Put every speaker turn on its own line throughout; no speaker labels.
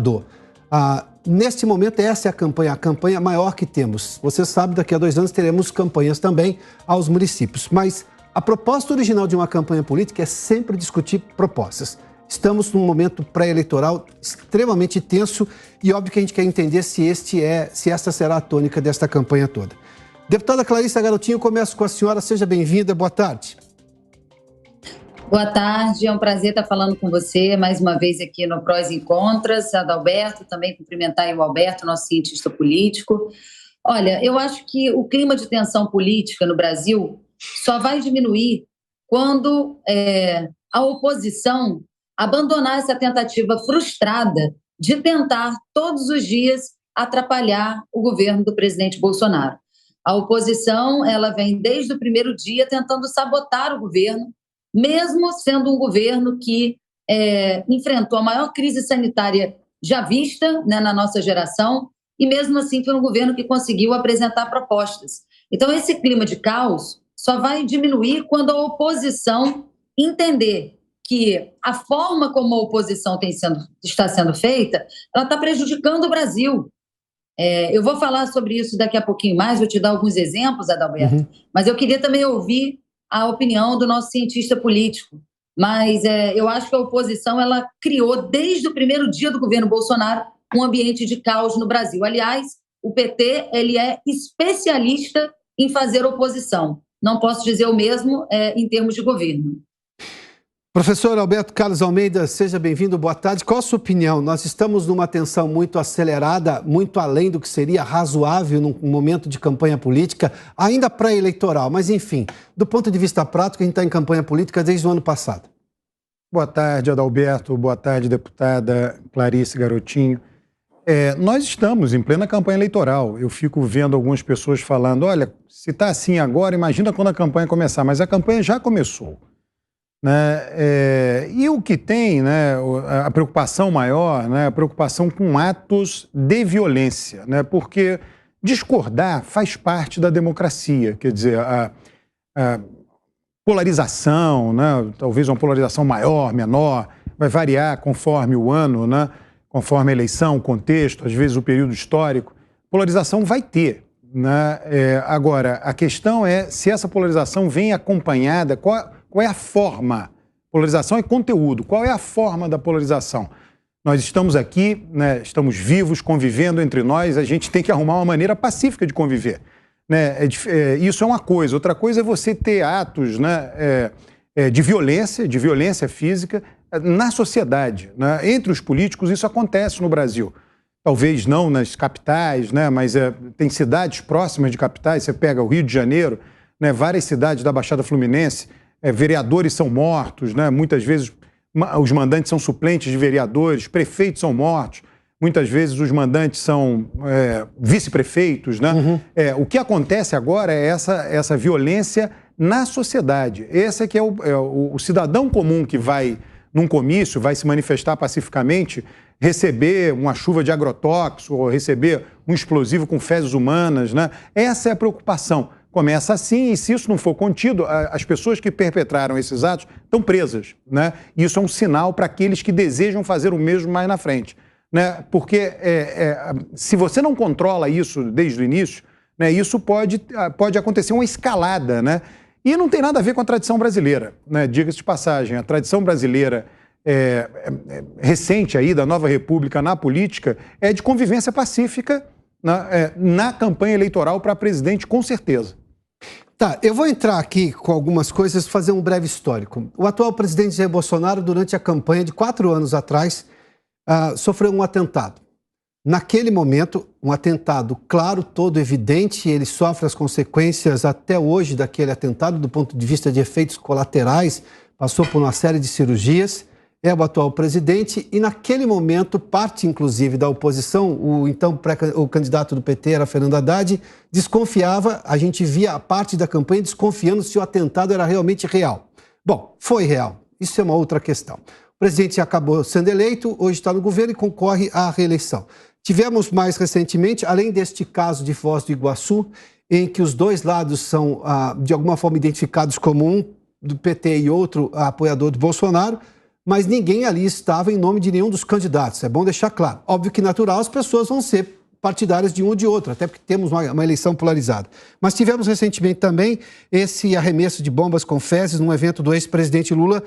governador. Neste momento, essa é a campanha maior que temos. Você sabe, daqui a 2 anos teremos campanhas também aos municípios. Mas a proposta original de uma campanha política é sempre discutir propostas. Estamos num momento pré-eleitoral extremamente tenso e óbvio que a gente quer entender se esta será a tônica desta campanha toda. Deputada Clarissa Garotinho, começo com a senhora. Seja bem-vinda. Boa tarde.
Boa tarde, é um prazer estar falando com você mais uma vez aqui no Prós e Contras, Adalberto, também cumprimentar o Alberto, nosso cientista político. Olha, eu acho que o clima de tensão política no Brasil só vai diminuir quando a oposição abandonar essa tentativa frustrada de tentar todos os dias atrapalhar o governo do presidente Bolsonaro. A oposição, ela vem desde o primeiro dia tentando sabotar o governo, mesmo sendo um governo que enfrentou a maior crise sanitária já vista, né, na nossa geração, e mesmo assim foi um governo que conseguiu apresentar propostas. Então, esse clima de caos só vai diminuir quando a oposição entender que a forma como a oposição está sendo feita, ela está prejudicando o Brasil. Eu vou falar sobre isso daqui a pouquinho mais, vou te dar alguns exemplos, Adalberto, mas eu queria também ouvir a opinião do nosso cientista político. Mas eu acho que a oposição ela criou, desde o primeiro dia do governo Bolsonaro, um ambiente de caos no Brasil. Aliás, o PT ele é especialista em fazer oposição. Não posso dizer o mesmo em termos de governo.
Professor Alberto Carlos Almeida, seja bem-vindo, boa tarde. Qual a sua opinião? Nós estamos numa tensão muito acelerada, muito além do que seria razoável num momento de campanha política, ainda pré-eleitoral, mas enfim, do ponto de vista prático, a gente está em campanha política desde o ano passado.
Boa tarde, Adalberto, boa tarde, deputada Clarissa Garotinho. Nós estamos em plena campanha eleitoral. Eu fico vendo algumas pessoas falando, olha, se está assim agora, imagina quando a campanha começar, mas a campanha já começou. Né? E o que tem, né, a preocupação maior, né, a preocupação com atos de violência, né, porque discordar faz parte da democracia, quer dizer, a polarização, né, talvez uma polarização maior, menor, vai variar conforme o ano, né, conforme a eleição, o contexto, às vezes o período histórico, polarização vai ter. Né? Agora, a questão é se essa polarização vem acompanhada, qual é a forma? Polarização é conteúdo. Qual é a forma da polarização? Nós estamos aqui, né, estamos vivos, convivendo entre nós, a gente tem que arrumar uma maneira pacífica de conviver. Né? Isso é uma coisa. Outra coisa é você ter atos, né, de violência física na sociedade. Né? Entre os políticos isso acontece no Brasil. Talvez não nas capitais, né, mas tem cidades próximas de capitais, você pega o Rio de Janeiro, né, várias cidades da Baixada Fluminense, vereadores são mortos, né? Muitas vezes os mandantes são suplentes de vereadores, prefeitos são mortos, muitas vezes os mandantes são vice-prefeitos. Né? O que acontece agora é essa violência na sociedade. Esse é que é o cidadão comum que vai num comício, vai se manifestar pacificamente, receber uma chuva de agrotóxico, ou receber um explosivo com fezes humanas. Né? Essa é a preocupação. Começa assim, e se isso não for contido, as pessoas que perpetraram esses atos estão presas. Né? Isso é um sinal para aqueles que desejam fazer o mesmo mais na frente. Né? Porque se você não controla isso desde o início, né, isso pode acontecer uma escalada. Né? E não tem nada a ver com a tradição brasileira. Né? Diga-se de passagem, a tradição brasileira recente aí, da nova república na política, é de convivência pacífica na campanha eleitoral para presidente, com certeza.
Tá, eu vou entrar aqui com algumas coisas, fazer um breve histórico. O atual presidente Jair Bolsonaro, durante a campanha de 4 anos atrás, sofreu um atentado. Naquele momento, um atentado claro, todo evidente, ele sofre as consequências até hoje daquele atentado, do ponto de vista de efeitos colaterais, passou por uma série de cirurgias, é o atual presidente e naquele momento, parte inclusive da oposição, o candidato do PT era Fernando Haddad, desconfiava, a gente via a parte da campanha desconfiando se o atentado era realmente real. Bom, foi real, isso é uma outra questão. O presidente acabou sendo eleito, hoje está no governo e concorre à reeleição. Tivemos mais recentemente, além deste caso de Foz do Iguaçu, em que os dois lados são, de alguma forma, identificados como um do PT e outro apoiador do Bolsonaro, mas ninguém ali estava em nome de nenhum dos candidatos. É bom deixar claro. Óbvio que natural as pessoas vão ser partidárias de um ou de outro, até porque temos uma eleição polarizada. Mas tivemos recentemente também esse arremesso de bombas com fezes num evento do ex-presidente Lula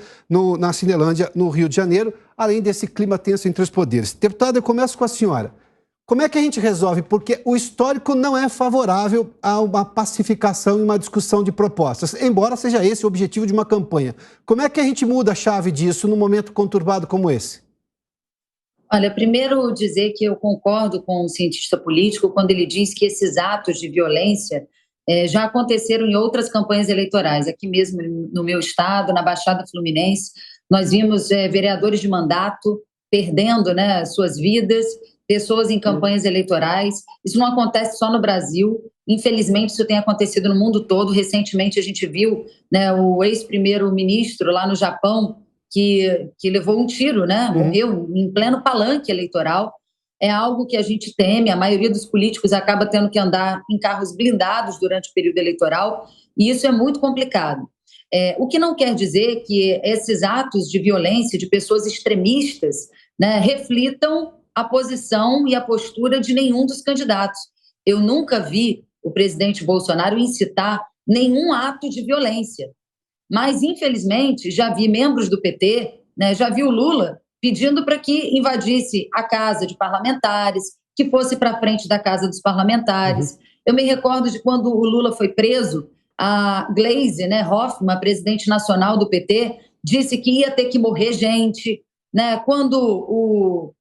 na Cinelândia, no Rio de Janeiro, além desse clima tenso entre os poderes. Deputada, eu começo com a senhora. Como é que a gente resolve? Porque o histórico não é favorável a uma pacificação e uma discussão de propostas, embora seja esse o objetivo de uma campanha. Como é que a gente muda a chave disso num momento conturbado como esse?
Olha, primeiro dizer que eu concordo com o cientista político quando ele diz que esses atos de violência já aconteceram em outras campanhas eleitorais. Aqui mesmo no meu estado, na Baixada Fluminense, nós vimos vereadores de mandato perdendo, né, suas vidas, pessoas em campanhas eleitorais. Isso não acontece só no Brasil. Infelizmente, isso tem acontecido no mundo todo. Recentemente, a gente viu, né, o ex-primeiro-ministro lá no Japão, que levou um tiro, né? Morreu em pleno palanque eleitoral. É algo que a gente teme. A maioria dos políticos acaba tendo que andar em carros blindados durante o período eleitoral, e isso é muito complicado. O que não quer dizer que esses atos de violência de pessoas extremistas, né, reflitam a posição e a postura de nenhum dos candidatos. Eu nunca vi o presidente Bolsonaro incitar nenhum ato de violência. Mas, infelizmente, já vi membros do PT, né, já vi o Lula pedindo para que invadisse a casa de parlamentares, que fosse para frente da casa dos parlamentares. Eu me recordo de quando o Lula foi preso, a Gleisi, né, Hoffmann, a presidente nacional do PT, disse que ia ter que morrer gente. Né? Quando o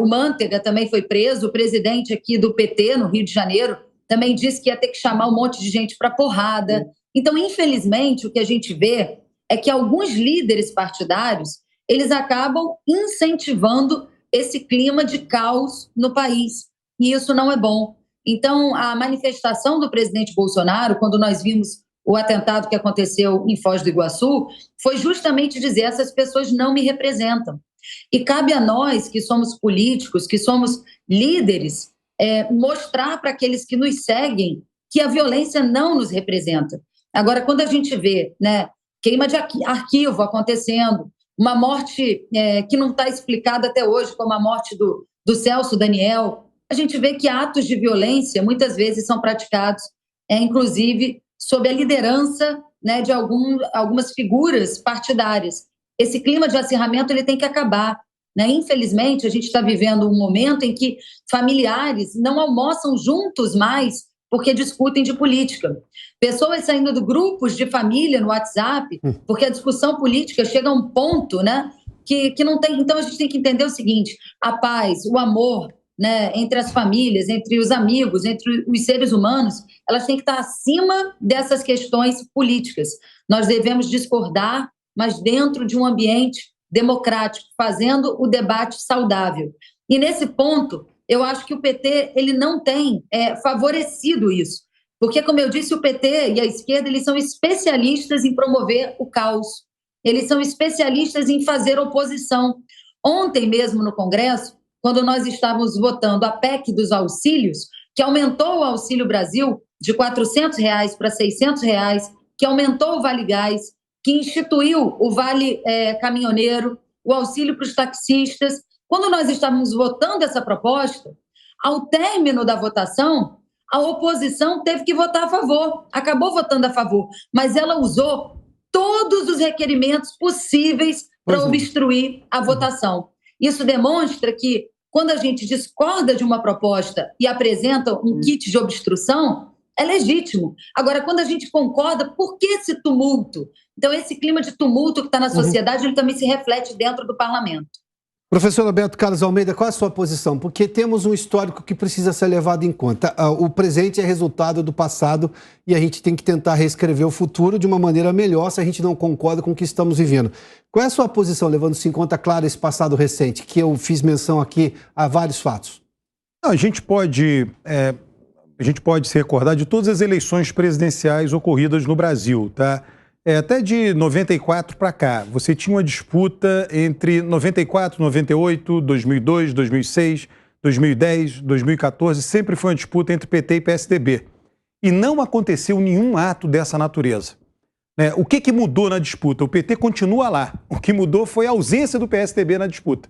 Mantega também foi preso, o presidente aqui do PT, no Rio de Janeiro, também disse que ia ter que chamar um monte de gente para porrada. Então, infelizmente, o que a gente vê é que alguns líderes partidários, eles acabam incentivando esse clima de caos no país, e isso não é bom. Então, a manifestação do presidente Bolsonaro, quando nós vimos o atentado que aconteceu em Foz do Iguaçu, foi justamente dizer: essas pessoas não me representam. E cabe a nós, que somos políticos, que somos líderes, mostrar para aqueles que nos seguem que a violência não nos representa. Agora, quando a gente vê, né, queima de arquivo acontecendo, uma morte que não está explicada até hoje, como a morte do Celso Daniel, a gente vê que atos de violência muitas vezes são praticados, inclusive, sob a liderança, né, de algumas figuras partidárias. Esse clima de acirramento ele tem que acabar. Né? Infelizmente, a gente está vivendo um momento em que familiares não almoçam juntos mais porque discutem de política. Pessoas saindo de grupos de família no WhatsApp, porque a discussão política chega a um ponto, né, que não tem... Então, a gente tem que entender o seguinte: a paz, o amor, né, entre as famílias, entre os amigos, entre os seres humanos, elas têm que estar acima dessas questões políticas. Nós devemos discordar, mas dentro de um ambiente democrático, fazendo o debate saudável. E nesse ponto, eu acho que o PT ele não tem favorecido isso. Porque, como eu disse, o PT e a esquerda eles são especialistas em promover o caos. Eles são especialistas em fazer oposição. Ontem mesmo no Congresso, quando nós estávamos votando a PEC dos auxílios, que aumentou o Auxílio Brasil de R$ 400 para R$ 600, que aumentou o Vale Gás, que instituiu o Vale Caminhoneiro, o auxílio para os taxistas. Quando nós estávamos votando essa proposta, ao término da votação, a oposição teve que votar a favor, acabou votando a favor, mas ela usou todos os requerimentos possíveis para obstruir a votação. Isso demonstra que, quando a gente discorda de uma proposta e apresenta um kit de obstrução, é legítimo. Agora, quando a gente concorda, por que esse tumulto? Então, esse clima de tumulto que está na sociedade, ele também se reflete dentro do parlamento.
Professor Alberto Carlos Almeida, qual é a sua posição? Porque temos um histórico que precisa ser levado em conta. O presente é resultado do passado e a gente tem que tentar reescrever o futuro de uma maneira melhor se a gente não concorda com o que estamos vivendo. Qual é a sua posição, levando-se em conta, claro, esse passado recente, que eu fiz menção aqui a vários fatos?
A gente pode se recordar de todas as eleições presidenciais ocorridas no Brasil, tá? Até de 94 para cá, você tinha uma disputa entre 94, 98, 2002, 2006, 2010, 2014, sempre foi uma disputa entre PT e PSDB. E não aconteceu nenhum ato dessa natureza. né? O que mudou na disputa? O PT continua lá. O que mudou foi a ausência do PSDB na disputa,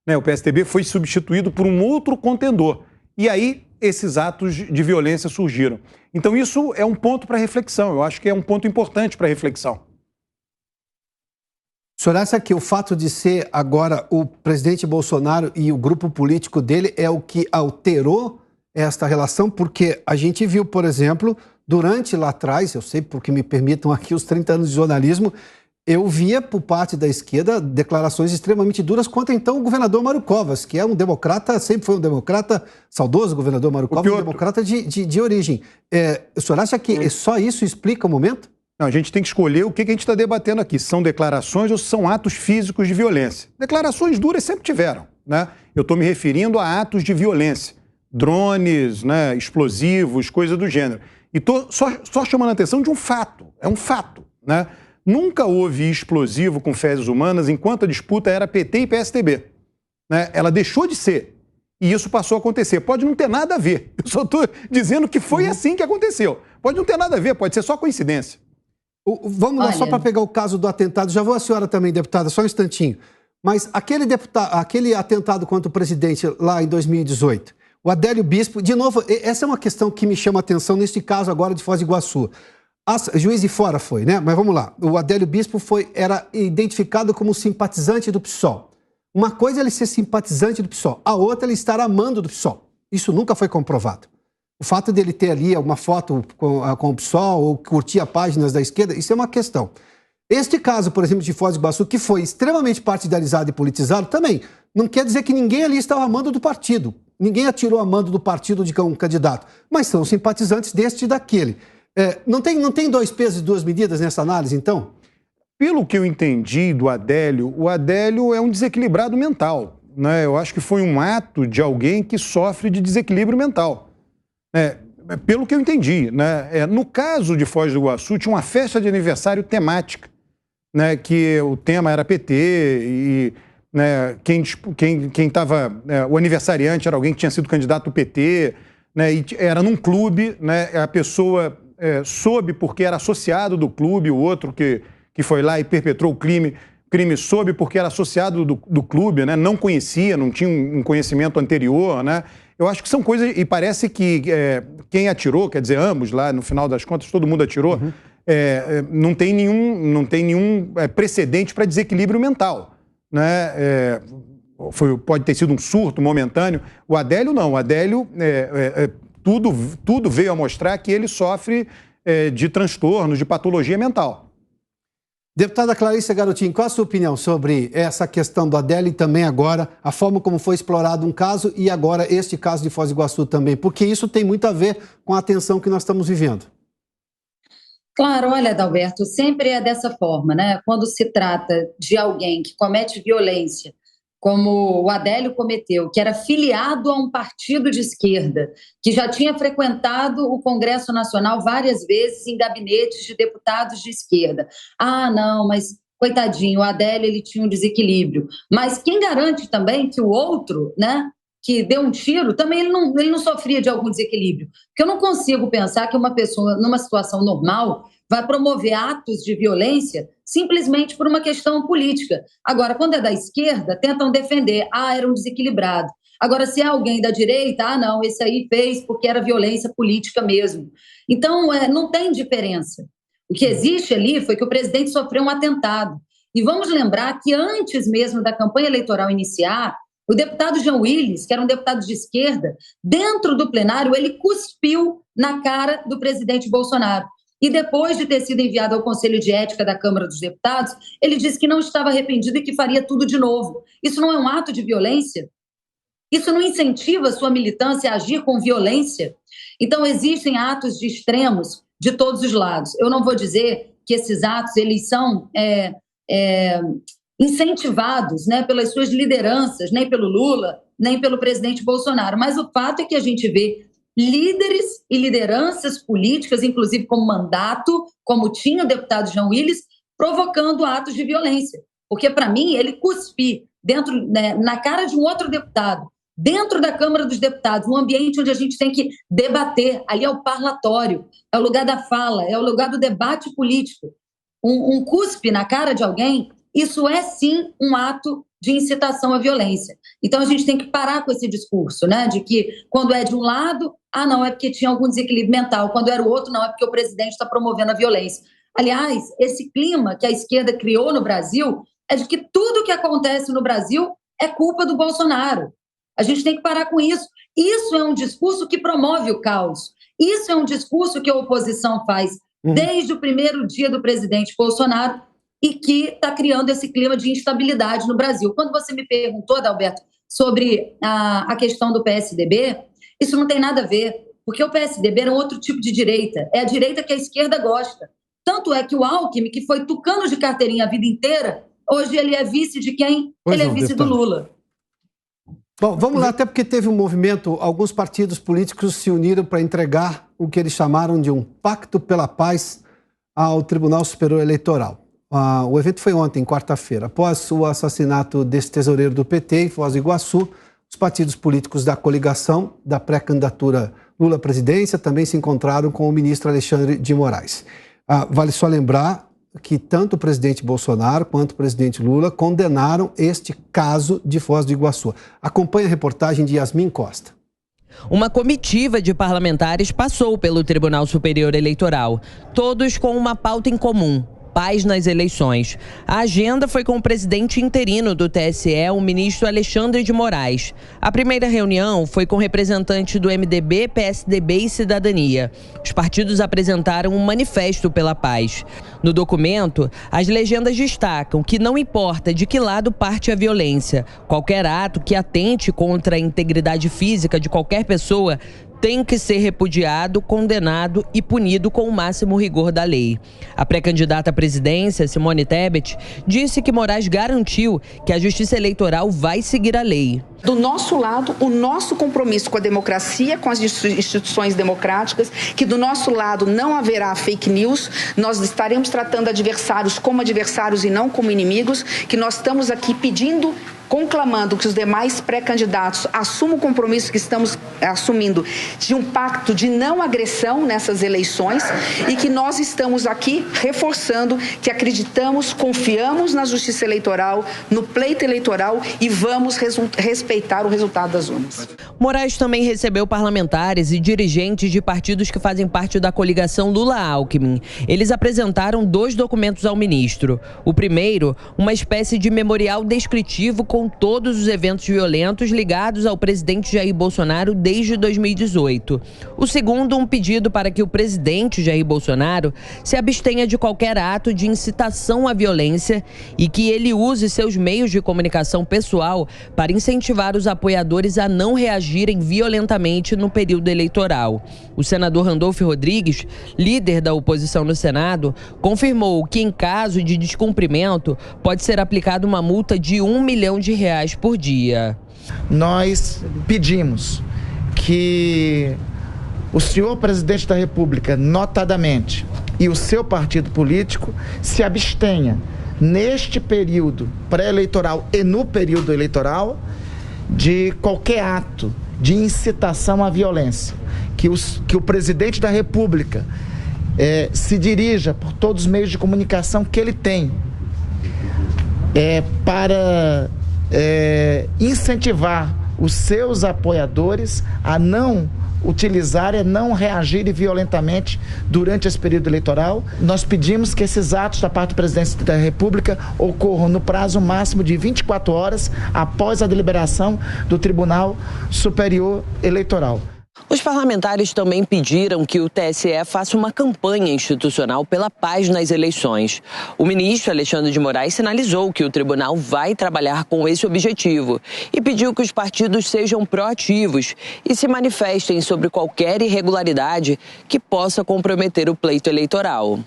né? O PSDB foi substituído por um outro contendor. E aí esses atos de violência surgiram. Então isso é um ponto para reflexão. Eu acho que é um ponto importante para reflexão.
O senhor acha que o fato de ser agora o presidente Bolsonaro e o grupo político dele é o que alterou esta relação? Porque a gente viu, por exemplo, durante lá atrás, eu sei porque me permitam aqui os 30 anos de jornalismo, eu via por parte da esquerda declarações extremamente duras contra então o governador Mário Covas, que é um democrata, sempre foi um democrata, saudoso governador Mário Covas, um democrata de origem. O senhor acha que só isso explica o momento?
Não, a gente tem que escolher o que a gente está debatendo aqui. São declarações ou são atos físicos de violência? Declarações duras sempre tiveram, né? Eu estou me referindo a atos de violência. Drones, né, explosivos, coisa do gênero. E estou só chamando a atenção de um fato. É um fato, né? Nunca houve explosivo com fezes humanas enquanto a disputa era PT e PSDB, né? Ela deixou de ser. E isso passou a acontecer. Pode não ter nada a ver. Eu só estou dizendo que foi assim que aconteceu. Pode não ter nada a ver, pode ser só coincidência.
Vamos lá, só para pegar o caso do atentado. Já vou a senhora também, deputada, só um instantinho. Mas aquele atentado contra o presidente lá em 2018, o Adélio Bispo, de novo, essa é uma questão que me chama a atenção neste caso agora de Foz do Iguaçu. Juiz de Fora foi, né? Mas vamos lá. O Adélio Bispo era identificado como simpatizante do PSOL. Uma coisa é ele ser simpatizante do PSOL, a outra é ele estar amando do PSOL. Isso nunca foi comprovado. O fato dele ter ali alguma foto com o PSOL ou curtir páginas da esquerda, isso é uma questão. Este caso, por exemplo, de Foz do Iguaçu, que foi extremamente partidarizado e politizado, também não quer dizer que ninguém ali estava amando do partido. Ninguém atirou a mando do partido de um candidato, mas são simpatizantes deste e daquele. Não tem dois pesos e duas medidas nessa análise, então?
Pelo que eu entendi do Adélio, o Adélio é um desequilibrado mental, né? Eu acho que foi um ato de alguém que sofre de desequilíbrio mental. Pelo que eu entendi, né? No caso de Foz do Iguaçu, tinha uma festa de aniversário temática, né? Que o tema era PT e, né, quem estava... o aniversariante era alguém que tinha sido candidato do PT, né? E era num clube, né? A pessoa soube porque era associado do clube, o outro que foi lá e perpetrou o crime soube porque era associado do clube, né? Não conhecia, não tinha um conhecimento anterior, né? Eu acho que são coisas, e parece que quem atirou, quer dizer, ambos lá, no final das contas, todo mundo atirou, não tem nenhum precedente para desequilíbrio mental, né? Pode ter sido um surto momentâneo. O Adélio não, o Adélio, tudo veio a mostrar que ele sofre de transtornos, de patologia mental.
Deputada Clarissa Garotinho, qual a sua opinião sobre essa questão do Adélio e também agora a forma como foi explorado um caso e agora este caso de Foz do Iguaçu também? Porque isso tem muito a ver com a tensão que nós estamos vivendo.
Claro, olha, Adalberto, sempre é dessa forma, né? Quando se trata de alguém que comete violência, como o Adélio cometeu, que era filiado a um partido de esquerda, que já tinha frequentado o Congresso Nacional várias vezes em gabinetes de deputados de esquerda. Ah, não, mas coitadinho, o Adélio ele tinha um desequilíbrio. Mas quem garante também que o outro, né, que deu um tiro, também ele não sofria de algum desequilíbrio? Porque eu não consigo pensar que uma pessoa, numa situação normal, vai promover atos de violência simplesmente por uma questão política. Agora, quando é da esquerda, tentam defender, era um desequilibrado. Agora, se é alguém da direita, não, esse aí fez porque era violência política mesmo. Então, não tem diferença. O que existe ali foi que o presidente sofreu um atentado. E vamos lembrar que antes mesmo da campanha eleitoral iniciar, o deputado Jean Willis, que era um deputado de esquerda, dentro do plenário, ele cuspiu na cara do presidente Bolsonaro. E depois de ter sido enviado ao Conselho de Ética da Câmara dos Deputados, ele disse que não estava arrependido e que faria tudo de novo. Isso não é um ato de violência? Isso não incentiva a sua militância a agir com violência? Então, existem atos de extremos de todos os lados. Eu não vou dizer que esses atos eles são incentivados, né, pelas suas lideranças, nem pelo Lula, nem pelo presidente Bolsonaro. Mas o fato é que a gente vê líderes e lideranças políticas, inclusive com mandato, como tinha o deputado Jean Willis, provocando atos de violência. Porque, para mim, ele cuspir na cara de um outro deputado, dentro da Câmara dos Deputados, um ambiente onde a gente tem que debater, ali é o parlatório, é o lugar da fala, é o lugar do debate político. um cuspe na cara de alguém, isso é sim um ato de incitação à violência. Então a gente tem que parar com esse discurso, né, de que quando é de um lado, não, é porque tinha algum desequilíbrio mental, quando era o outro, não, é porque o presidente está promovendo a violência. Aliás, esse clima que a esquerda criou no Brasil é de que tudo que acontece no Brasil é culpa do Bolsonaro. A gente tem que parar com isso. Isso é um discurso que promove o caos. Isso é um discurso que a oposição faz desde o primeiro dia do presidente Bolsonaro e que está criando esse clima de instabilidade no Brasil. Quando você me perguntou, Adalberto, sobre a questão do PSDB, isso não tem nada a ver, porque o PSDB era um outro tipo de direita. É a direita que a esquerda gosta. Tanto é que o Alckmin, que foi tucano de carteirinha a vida inteira, hoje ele é vice de quem? Ele é vice do Lula.
Bom, vamos lá, até porque teve um movimento, alguns partidos políticos se uniram para entregar o que eles chamaram de um pacto pela paz ao Tribunal Superior Eleitoral. O evento foi ontem, quarta-feira. Após o assassinato desse tesoureiro do PT em Foz do Iguaçu, os partidos políticos da coligação da pré-candidatura Lula à presidência também se encontraram com o ministro Alexandre de Moraes. Vale só lembrar que tanto o presidente Bolsonaro quanto o presidente Lula condenaram este caso de Foz do Iguaçu. Acompanhe a reportagem de Yasmin Costa.
Uma comitiva de parlamentares passou pelo Tribunal Superior Eleitoral, todos com uma pauta em comum: paz nas eleições. A agenda foi com o presidente interino do TSE, o ministro Alexandre de Moraes. A primeira reunião foi com representantes do MDB, PSDB e Cidadania. Os partidos apresentaram um manifesto pela paz. No documento, as legendas destacam que não importa de que lado parte a violência, qualquer ato que atente contra a integridade física de qualquer pessoa tem que ser repudiado, condenado e punido com o máximo rigor da lei. A pré-candidata à presidência, Simone Tebet, disse que Moraes garantiu que a Justiça Eleitoral vai seguir a lei.
Do nosso lado, o nosso compromisso com a democracia, com as instituições democráticas, que do nosso lado não haverá fake news, nós estaremos tratando adversários como adversários e não como inimigos, que nós estamos aqui pedindo, conclamando que os demais pré-candidatos assumam o compromisso que estamos assumindo de um pacto de não agressão nessas eleições e que nós estamos aqui reforçando que acreditamos, confiamos na Justiça Eleitoral, no pleito eleitoral e vamos respeitar o resultado das urnas.
Moraes também recebeu parlamentares e dirigentes de partidos que fazem parte da coligação Lula-Alckmin. Eles apresentaram 2 documentos ao ministro. O primeiro, uma espécie de memorial descritivo com todos os eventos violentos ligados ao presidente Jair Bolsonaro desde 2018. O segundo, um pedido para que o presidente Jair Bolsonaro se abstenha de qualquer ato de incitação à violência e que ele use seus meios de comunicação pessoal para incentivar os apoiadores a não reagirem violentamente no período eleitoral. O senador Randolfo Rodrigues, líder da oposição no Senado, confirmou que, em caso de descumprimento, pode ser aplicada uma multa de R$1 milhão por dia.
Nós pedimos que o senhor presidente da República, notadamente, e o seu partido político se abstenha neste período pré-eleitoral e no período eleitoral de qualquer ato de incitação à violência, que o presidente da República se dirija por todos os meios de comunicação que ele tem para incentivar os seus apoiadores a não utilizar, a não reagirem violentamente durante esse período eleitoral. Nós pedimos que esses atos da parte do presidente da República ocorram no prazo máximo de 24 horas após a deliberação do Tribunal Superior Eleitoral.
Os parlamentares também pediram que o TSE faça uma campanha institucional pela paz nas eleições. O ministro Alexandre de Moraes sinalizou que o tribunal vai trabalhar com esse objetivo e pediu que os partidos sejam proativos e se manifestem sobre qualquer irregularidade que possa comprometer o pleito eleitoral.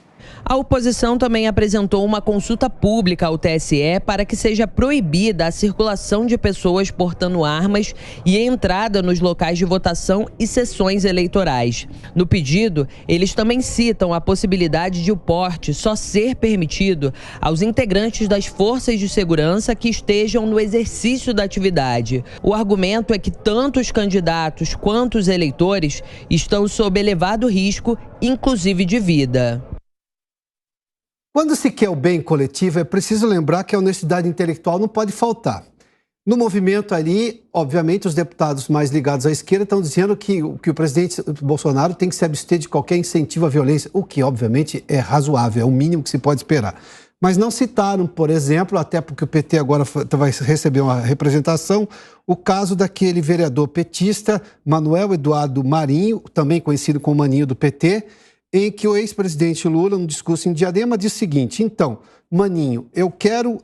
A oposição também apresentou uma consulta pública ao TSE para que seja proibida a circulação de pessoas portando armas e a entrada nos locais de votação e sessões eleitorais. No pedido, eles também citam a possibilidade de o porte só ser permitido aos integrantes das forças de segurança que estejam no exercício da atividade. O argumento é que tanto os candidatos quanto os eleitores estão sob elevado risco, inclusive de vida.
Quando se quer o bem coletivo, é preciso lembrar que a honestidade intelectual não pode faltar. No movimento ali, obviamente, os deputados mais ligados à esquerda estão dizendo que o presidente Bolsonaro tem que se abster de qualquer incentivo à violência, o que, obviamente, é razoável, é o mínimo que se pode esperar. Mas não citaram, por exemplo, até porque o PT agora vai receber uma representação, o caso daquele vereador petista, Manuel Eduardo Marinho, também conhecido como Maninho do PT, em que o ex-presidente Lula, num discurso em Diadema, disse o seguinte: então, Maninho, eu quero,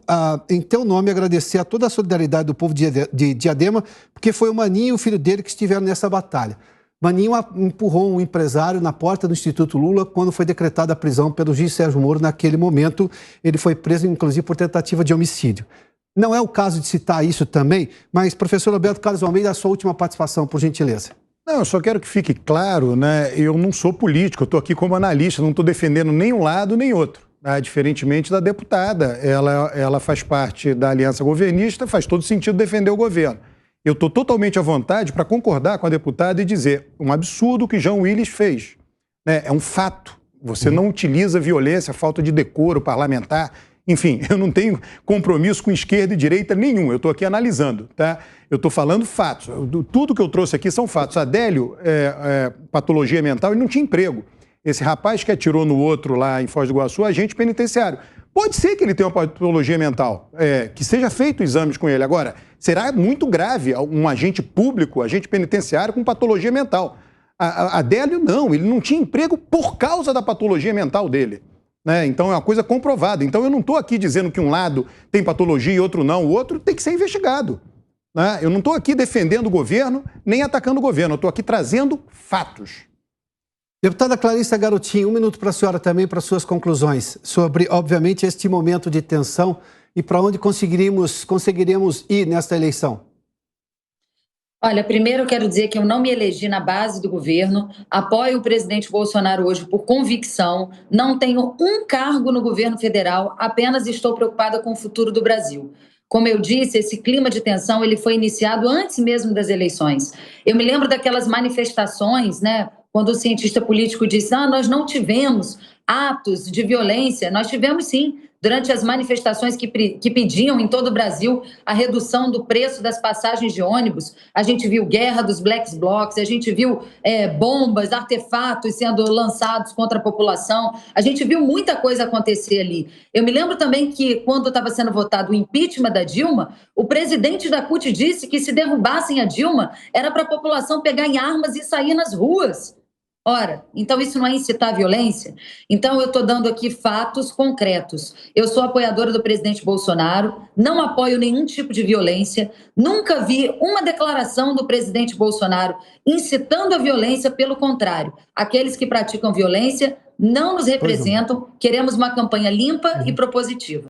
em teu nome, agradecer a toda a solidariedade do povo de Diadema, porque foi o Maninho e o filho dele que estiveram nessa batalha. Maninho empurrou um empresário na porta do Instituto Lula quando foi decretada a prisão pelo juiz Sérgio Moro. Naquele momento, ele foi preso, inclusive, por tentativa de homicídio. Não é o caso de citar isso também, mas, professor Alberto Carlos Almeida, a sua última participação, por gentileza.
Não, eu só quero que fique claro, né? Eu não sou político, eu estou aqui como analista, não estou defendendo nem um lado nem outro. Né? Diferentemente da deputada, ela faz parte da aliança governista, faz todo sentido defender o governo. Eu estou totalmente à vontade para concordar com a deputada e dizer um absurdo que Jean Willis fez. Né? É um fato. Você não utiliza violência, falta de decoro parlamentar. Enfim, eu não tenho compromisso com esquerda e direita nenhum. Eu estou aqui analisando, tá? Eu estou falando fatos. Tudo que eu trouxe aqui são fatos. Adélio, patologia mental, ele não tinha emprego. Esse rapaz que atirou no outro lá em Foz do Iguaçu, agente penitenciário. Pode ser que ele tenha uma patologia mental, que seja feito exames com ele. Agora, será muito grave um agente público, agente penitenciário com patologia mental. Adélio não, ele não tinha emprego por causa da patologia mental dele. Né? Então é uma coisa comprovada. Então eu não estou aqui dizendo que um lado tem patologia e outro não. O outro tem que ser investigado. Né? Eu não estou aqui defendendo o governo nem atacando o governo. Eu estou aqui trazendo fatos.
Deputada Clarissa Garotinho, 1 minuto para a senhora também, para suas conclusões sobre, obviamente, este momento de tensão e para onde conseguiríamos ir nesta eleição.
Olha, primeiro eu quero dizer que eu não me elegi na base do governo, apoio o presidente Bolsonaro hoje por convicção, não tenho um cargo no governo federal, apenas estou preocupada com o futuro do Brasil. Como eu disse, esse clima de tensão ele foi iniciado antes mesmo das eleições. Eu me lembro daquelas manifestações, né, quando o cientista político disse, nós não tivemos atos de violência, nós tivemos sim, durante as manifestações que pediam em todo o Brasil a redução do preço das passagens de ônibus. A gente viu guerra dos Black Blocs, a gente viu bombas, artefatos sendo lançados contra a população, a gente viu muita coisa acontecer ali. Eu me lembro também que quando estava sendo votado o impeachment da Dilma, o presidente da CUT disse que se derrubassem a Dilma era para a população pegar em armas e sair nas ruas. Ora, então isso não é incitar a violência? Então eu estou dando aqui fatos concretos. Eu sou apoiadora do presidente Bolsonaro, não apoio nenhum tipo de violência, nunca vi uma declaração do presidente Bolsonaro incitando a violência, pelo contrário. Aqueles que praticam violência não nos representam, queremos uma campanha limpa e propositiva.